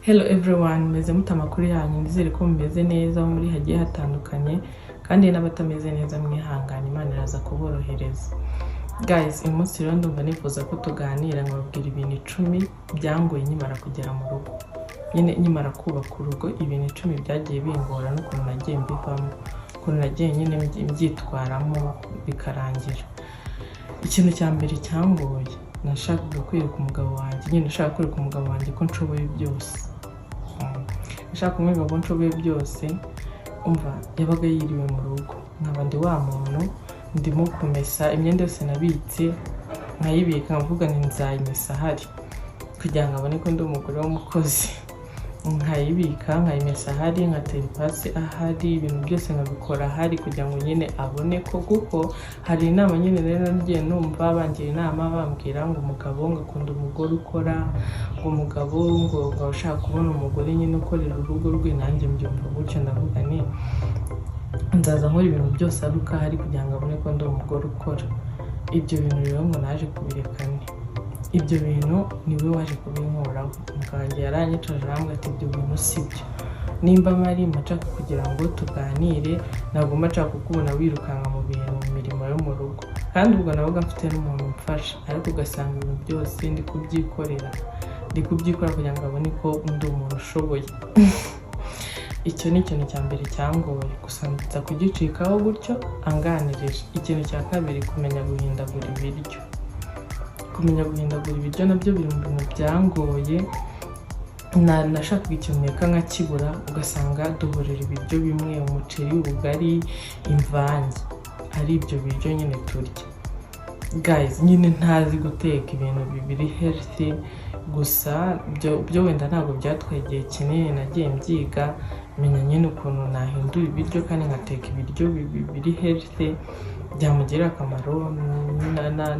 Hello everyone, meze mute amakuru yanyu, ndizere ko mumeze neza aho muri hagiye hatandukanye kandi n'abatameze neza mwihangane, Imana iraza kuborohereza. Guys, uyu munsi rero ndumva nifuza ko tuganira nkababwira ibintu 10 byangoye nyimara kugera mu rugo. Nyine nyimara kubaka urugo, ibintu 10 byagiye bingora n'ukuntu nagiye mbivamo, ukuntu nagiye nyine mbyitwaramo bikarangira. Ikintu cya mbere cyangoye, nashakaga kwereka umugabo wanjye, nyine nashaka kwereka umugabo wanjye ko nshoboye byose. Nashaka kumwereka ko nshoboye byose. Umva, yabaga yiriwe mu rugo, nkaba ndi wa muntu ndimo kumesa imyenda yose nabitse, nkayibika mvuga nti nzayimesa ahari kugira ngo abone ko ndi umugore w'umukozi. Nkayibika nkayimesa ahari, nkatera ipasi ahari, ibintu byose nkabikora ahari kugira ngo nyine abone ko, kuko hari inama nyine rero ngiye numva bangira inama bambwira ngo umugabo ngakunda umugore ukora, ngo umugabo ngo ushaka kubona umugore nyine ukorera urugo rwe. Nanjye mbyumva gutyo, ndavuga ni nzaza nkora ibintu byose ari uko ahari kugira ngo abone ko ndi umugore ukora. Ibyo bintu rero ngo naje kubirekana. Ibyo bintu niwe waje kubinkoraho. Mukanjye yaranyicaje arambwira ati ibyo bintu sibyo. Nimba mari mashaka kugira ngo tuganire, ntabwo mashaka kukubona wirukanka mu bintu mu mirimo yo mu rugo. Kandi ubwo navuga mfite n'umuntu umfasha, ariko ugasanga ibintu byose ndi kubyikorera kugira ngo abone ko ndi umuntu ushoboye. Icyo ni ikintu cya mbere cyangoye, gusa nza kugicikaho gutyo anganirije. Ikintu cya kabiri, kumenya guhindagura ibiryo. Kumenya guhindagura ibiryo nabyo biri mu bintu byangoye. Nashakaga ikintu nteka nkakibura, ugasanga duhorera ibiryo bimwe, umuceri, ubugari, imvange, ari ibyo biryo nyine turya. Guys, nyine ntazi guteka ibintu bibiri healthy, gusa byo wenda ntabwo byatwaye igihe kinini, nagiye mbyiga menya nyine ukuntu nahindura ibiryo kandi nkateka ibiryo bibiri healthy byamugirira akamaro,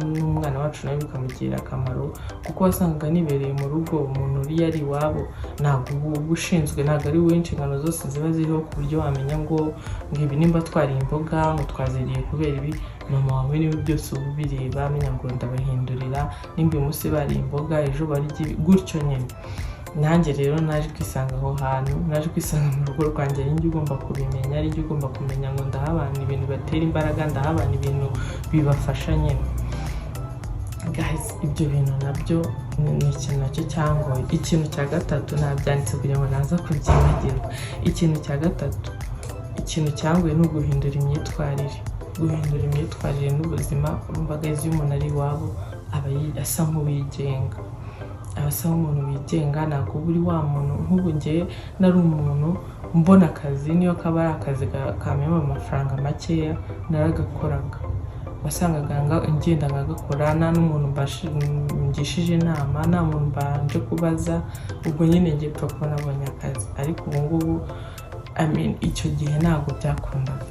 n'umwana wacu nawe bikamugirira akamaro, kuko wasangaga nibereye mu rugo umuntu uri yari iwabo ntabwo uba ushinzwe, ntabwo ari wowe inshingano zose ziba ziriho ku buryo wamenya ngo ibi nimba twariye imboga ngo twaziriye kubera ibi. Mama wawe niwe byose uba ubireba, amenya ngo ndabahindurira, nimba uyu munsi bariye imboga ejo barya gutyo nyine. Nanjye rero naje kwisanga aho hantu, naje kwisanga mu rugo rwanjye ari njye ugomba kubimenya, ari njye ugomba kumenya ngo ndaha abantu ibintu batera imbaraga, ndaha abantu ibintu bibafasha nyine. Guys, ibyo bintu nabyo ni ikintu nacyo cyangoye. Ikintu cya gatatu nabyanditse kugira ngo naza kubyibagirwa. Ikintu cya gatatu, ikintu cyangoye ni uguhindura imyitwarire. Guhindura imyitwarire n'ubuzima. Urumvaga iyo umuntu ari iwabo aba asa nk'uwigenga, abasa nk'umuntu wigenga, ntabwo buri wa muntu. Nk'ubu ngiye nari umuntu mbona akazi, niyo kaba ari akazi kamenya amafaranga makeya naragakoraga. Wasangaga ngenda nkagakora, nta n'umuntu ngishije inama, nta muntu mbanje kubaza, ubwo nyine ngiye pfa kuba nabonye akazi. Ariko ubu ngubu icyo gihe ntabwo byakundaga,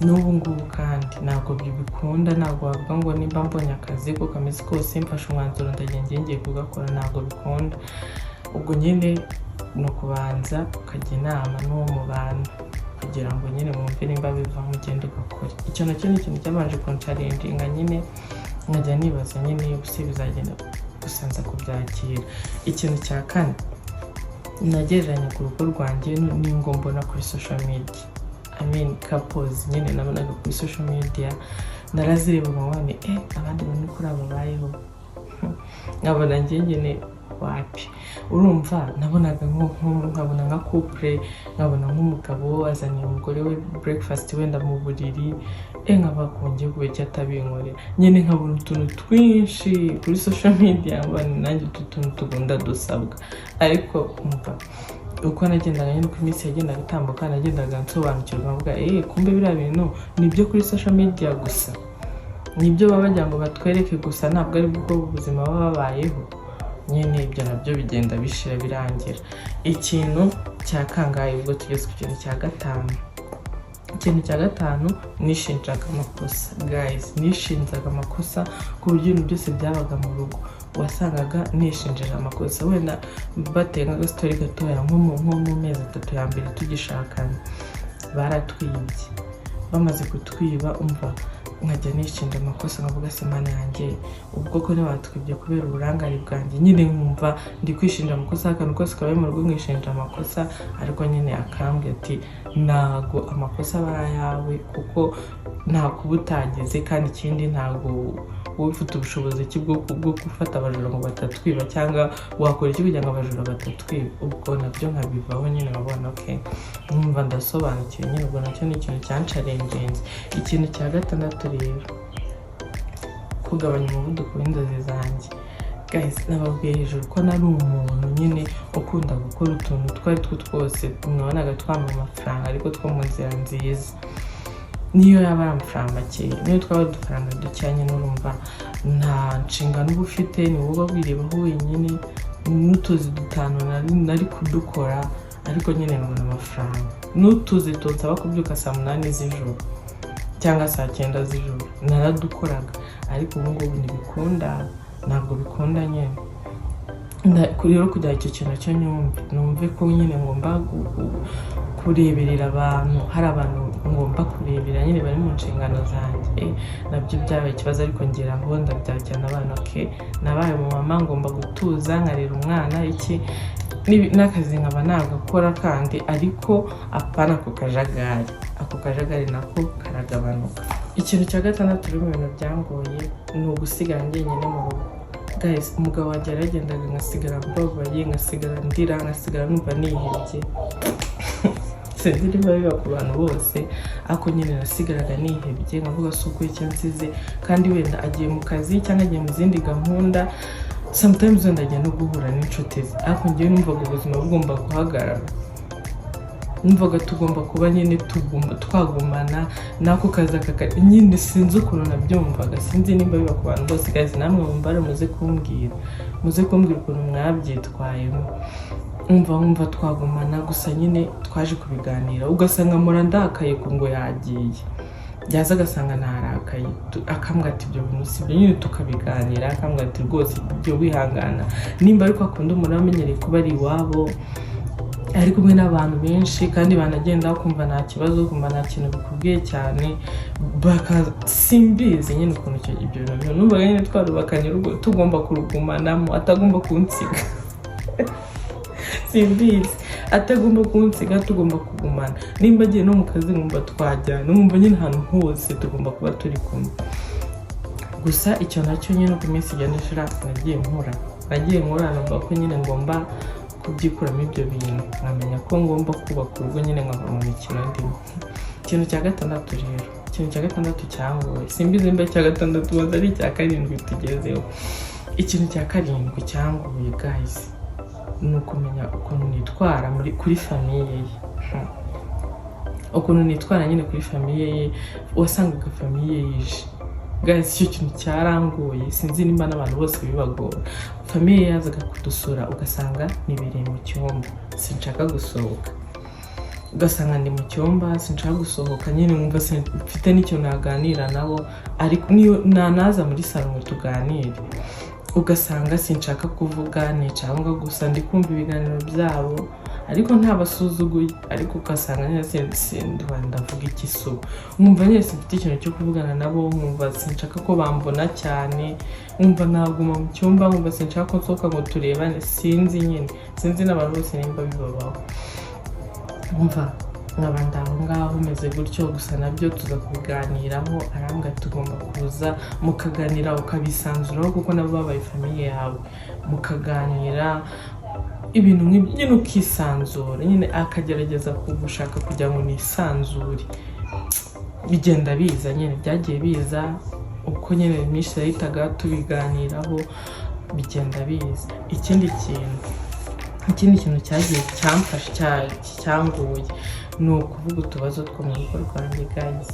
n'ubu ngubu kandi ntabwo bikunda. Ntabwo wavuga ngo nimba mbonye akazi ko kameze kose mfashe umwanzuro ngiye kugakora, ntabwo bikunda. Ubwo nyine ni ukubanza ukajya inama n'uwo mubana kugira ngo nyine mwumve nimba biva mugende ugakora. Icyo nacyo ni ikintu cyabanje kuncaringa, nyine nkajya nibaza nyine ubuse bizagenda, gusa nza kubyakira. Ikintu cya kane, nagereranya ku rugo rwanjye n'ingo mbona kuri social media. Couples nyine nabonaga kuri social media, narazireba nkabona abandi bantu kuri abo bayeho, nkabona njye nyine wapi. Urumva, nabonaga nkabona nka couple, nkabona nk'umugabo azaniye umugore we breakfast wenda mu buriri, nkaba kungiye kuba icyo atabinkorera. Nyine nkabona utuntu twinshi kuri social media, nkabona nanjye utuntu tugunda dusabwa. Ariko umva, uko nagendaga nyine uko iminsi yagendaga itambuka, nagendaga nsobanukirwa, mvuga kumbe biriya bintu nibyo kuri social media gusa, nibyo baba bagira ngo batwereke gusa, ntabwo ari bwo ubuzima baba babayeho. Nyine ibyo nabyo bigenda bishira birangira. Ikintu cya kangahe, ubwo tugeze ku kintu cya gatanu. Ikintu cya gatanu, nishinjaga amakosa. Guys, nishinjaga amakosa ku buryo ibintu byose byabaga mu rugo wasangaga nishinjeje amakosa. Wenda bateye nk'agastori gatoya nko mu mezi 3 ya mbere tugishakana, baratwibye. Bamaze kutwiba, umva nkajya nishinja amakosa nkavuga se Mana yanjye ubwo ko ntibatwibye kubera uburangare bwanjye, nyine nkumva ndi kwishinja amakosa, akantu kose kabaye mu rugo nkishinja amakosa, ariko nyine akambwira ati ntago amakosa aba ari ayawe kuko nta kuba utagize, kandi ikindi ntago wowe ufite ubushobozi bwo gufata abajura ngo batatwiba, cyangwa wakora iki kugira ngo abajura batatwiba. Ubwo nabyo nkabivaho nyine nkabona okay, nkumva ndasobanukiwe nyine. Ubwo nacyo ni ikintu cyancarengenze. Ikintu cya gatandatu rero, kugabanya umuvuduko w'inzozi zanjye. Guys, nababwiye hejuru ko nari umuntu nyine ukunda gukora utuntu twari twose mwabonaga twampa amafaranga ariko two mu nzira nziza, niyo yaba ari amafaranga make, niyo twaba udufaranga ducyanye n'urumva nta nshingano uba ufite, ni wowe wirebaho wenyine, n'utuzi dutanu nari kudukora ariko nyine nkabona amafaranga. N'utuzi tunsaba kubyuka saa 8 z'ijoro cyangwa saa 9 z'ijoro naradukoraga, ariko ubu ngubu ntibikunda, ntabwo bikunda nyine. Rero kugira icyo kintu cyo numve ko nyine ngomba kureberera abantu, hari abantu ngomba kurebera nyine bari mu nshingano zanjye, nabyo byabaye ikibazo. Ariko ngeraho ndabyakirana abana, okay, nabaye mu mama ngomba gutuza nkarera umwana iki n'akazi nkaba nagakora kandi, ariko apana ako kajagari nako karagabanuka. Ikintu cya gatandatu rero mu bintu byangoye ni ugusigara njyenyine mu rugo. Guys, umugabo wanjye yaragendaga ngasigara mbabaye, ngasigara ndira, ngasigara numva nihebye. Sinzi niba biba ku bantu bose, ariko nyine nasigaraga nihebye nkavuga si uko icyo nsize, kandi wenda agiye mu kazi cyangwa agiye mu zindi gahunda, sometimes wenda agiye no guhura n'inshuti ze, ariko njyewe numvaga ubuzima bugomba guhagarara. Numvaga tugomba kuba nyine twagumana nako kaza nyine, sinzi ukuntu nabyumvaga, sinzi nimba biba ku bantu bose. Guys, namwe mumbara muze kumbwira ukuntu mwabyitwayemo. Umva twagumana, gusa nyine twaje kubiganira, ugasanga mura ndakaye ngo yagiye, yaza agasanga ntarakaye, akambwira ati ibyo bintu si byo, nyine tukabiganira, akambwira ati rwose ibyo wihangana, nimba ariko akunda umuntu amenyereye kuba ari iwabo ari kumwe n'abantu benshi kandi banagenda bakumva nta kibazo, kumva nta kintu bikubwiye cyane, simbizi nyine ukuntu ibyo bintu numvaga nyine twarubakanye urugo tugomba kurugumanamo, atagomba kunsiga. Simbizi, atagomba kunsiga, tugomba kugumana. Nimba agiye no mu kazi ngomba twajyana, numva nyine ahantu hose tugomba kuba turi kumwe. Gusa icyo nacyo nyine uko iminsi igenda ishira nagiye nkora numva ko nyine ngomba kubyikuramo ibyo bintu, nkamenya ko ngomba kubaka urugo nyine nkava mu mikino ndimo. Ikintu cya gatandatu rero, ikintu cya gatandatu cyangoye, simbizi nimba cya gatandatu baza ari icya karindwi tugezeho. Ikintu cya karindwi cyangoye guys, ni ukumenya ukuntu nitwara kuri famiye ye. Ukuntu nitwara nyine kuri famiye ye, wasangaga famiye yije. Guys, icyo kintu cyarangoye, sinzi nimba n'abantu bose bibagora. Famiye yazaga kudusura ugasanga nibereye mu cyumba, sinshaka gusohoka. Ugasanga ndi mu cyumba sinshaka gusohoka, nyine nkumva mfite n'icyo naganira nabo, ariko niyo naza muri salo ngo tuganire, ugasanga sinshaka kuvuga, nicanga gusa ndi kumva ibiganiro byabo, ariko ntabasuzuguye, ariko ugasanga nyine ndavuga ikisubu, nkumva nyine mfite ikintu cyo kuvugana nabo, nkumva sinshaka ko bambona cyane, nkumva naguma mu cyumba, nkumva sinshaka ko nsohoka ngo turebane, sinzi n'abantu bose nimba bibabaho. Nkumva nkabanda aho ngaho meze gutyo, gusa nabyo tuza kubiganiraho, arambwa tugomba kuza mukaganira ukabisanzuraho kuko nabo babaye famiye yawe, mukaganira ibintu nyine ukisanzura, nyine akagerageza kugushaka kugira ngo nisanzure. Bigenda biza nyine, byagiye biza uko nyine iminsi yahitaga tubiganiraho, bigenda biza. Ikindi kintu cyagiye cyamfasha cyangoye ni ukuvuga utubazo two mu rugo rwanjye guys.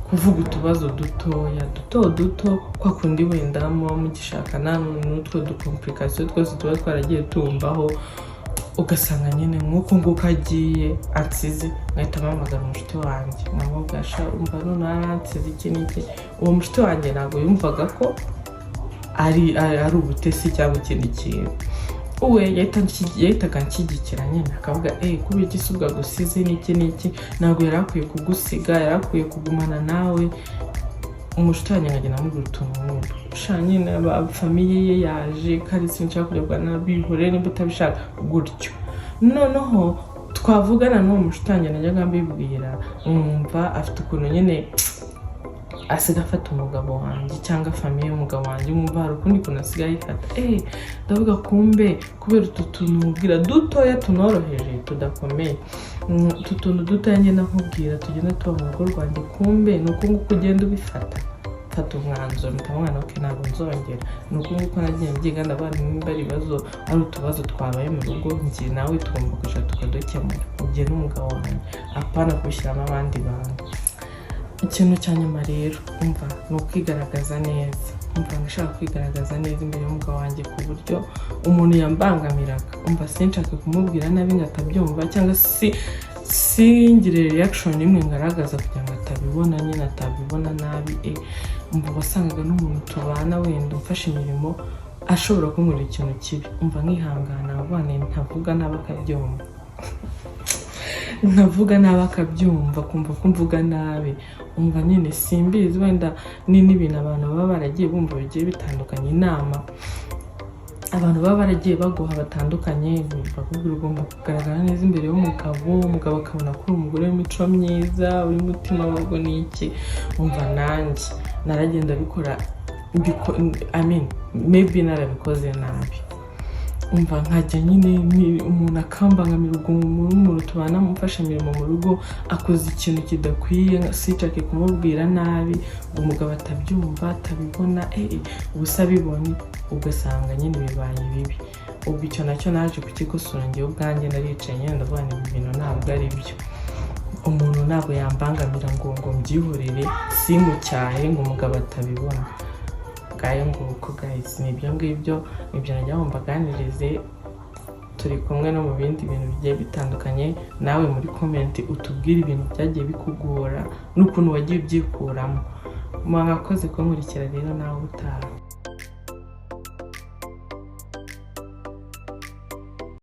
Kuvuga utubazo duto kwa kundi wenda mugishakana n'utwo dukomplikasiyo twose tuba twaragiye tumbaho, ugasanga nyine nk'uko nguko agiye ansize, nkahita mpamagara umushuti wanjye nkamubwasha umva none aransize iki n'iki. Uwo mushuti wanjye ntabwo yumvaga ko ari ubutesi cyangwa ikindi kintu, uwe yahitaga anshyigikira nyine akavuga kubera iki subwa gusize n'iki ntabwo yari akwiye kugusiga, yari akwiye kugumana nawe. Umushuti wanjye nkagenda amubwira utuntu nk'utu sha nyine famiye ye yaje kandi sinshaka kurebwa n'abihore nimba utabishaka gutyo. Noneho twavugana n'uwo mushuti wanjye najyaga mbibwira nkumva afite ukuntu nyine asiga afata umugabo wanjye cyangwa famiye y'umugabo wanjye, nkumva hari ukundi kuntu asigaye ayifata. Ndavuga kumbe kubera utu tuntu mubwira dutoya tunoroheje tudakomeye, utu tuntu dutoya ngenda nkubwira tugenda tuba mu rugo rwanjye, kumbe ni uko nguko ugenda ubifata. Fata umwanzuro mutamwana oke ntabwo nzongera. Ni uko nguko nagiye mbyiga ndabana nimba ari ibibazo ari utubazo twabaye mu rugo njye nawe tugomba kwicara tukadukemura njye n'umugabo wanjye, apana kubishyiramo abandi bantu. Ikintu cya nyuma rero umva ni ukwigaragaza neza. Umva ndashaka kwigaragaza neza imbere y'umugabo wanjye ku buryo umuntu yambangamiraga umva sinshaka kumubwira nabi ngo atabyumva cyangwa singire reaction imwe ngaragaza kugira ngo atabibona nyine atabibona nabi. Umva wasangaga n'umuntu tubana wenda umfashe imirimo ashobora kunkorera ikintu kibi, umva nkihangana abana ntavuga n'abakabyumva ntavuga n'abakabyumva kumva ko mvuga nabi. Umva nyine simbizi wenda n'ibintu abantu baba baragiye bumva bigiye bitandukanye, inama abantu baba baragiye baguha batandukanye bakubwira ugomba kugaragara neza imbere y'umugabo, umugabo akabona ko uri umugore w'imico myiza uri mutima wago n'iki. Umva nanjye naragenda bikora maybe narabikoze nabi. Umva nkajya nyine umuntu akambangamira umuntu tubana mufasha imirimo mu rugo akoze ikintu kidakwiye sinshake kumubwira nabi ngo umugabo atabyumva atabibona ubusa bibonye ugasanga nyine bibaye bibi. Ubwo icyo nacyo naje kukigosora njyewe ubwanjye naricaye nyine ndavuga ni ibintu ntabwo ari byo. Umuntu ntabwo yambangamira ngo mbyihorere simucyahe ngo umugabo atabibona. Ngayo nguko guys nibyo ngibyo najya mbaganirize. Turi kumwe no mu bindi bintu bigiye bitandukanye, nawe muri comment utubwire ibintu byagiye bikugora n'ukuntu wagiye ubyikuramo. Mwakoze kunkurikira rero nawe utaha.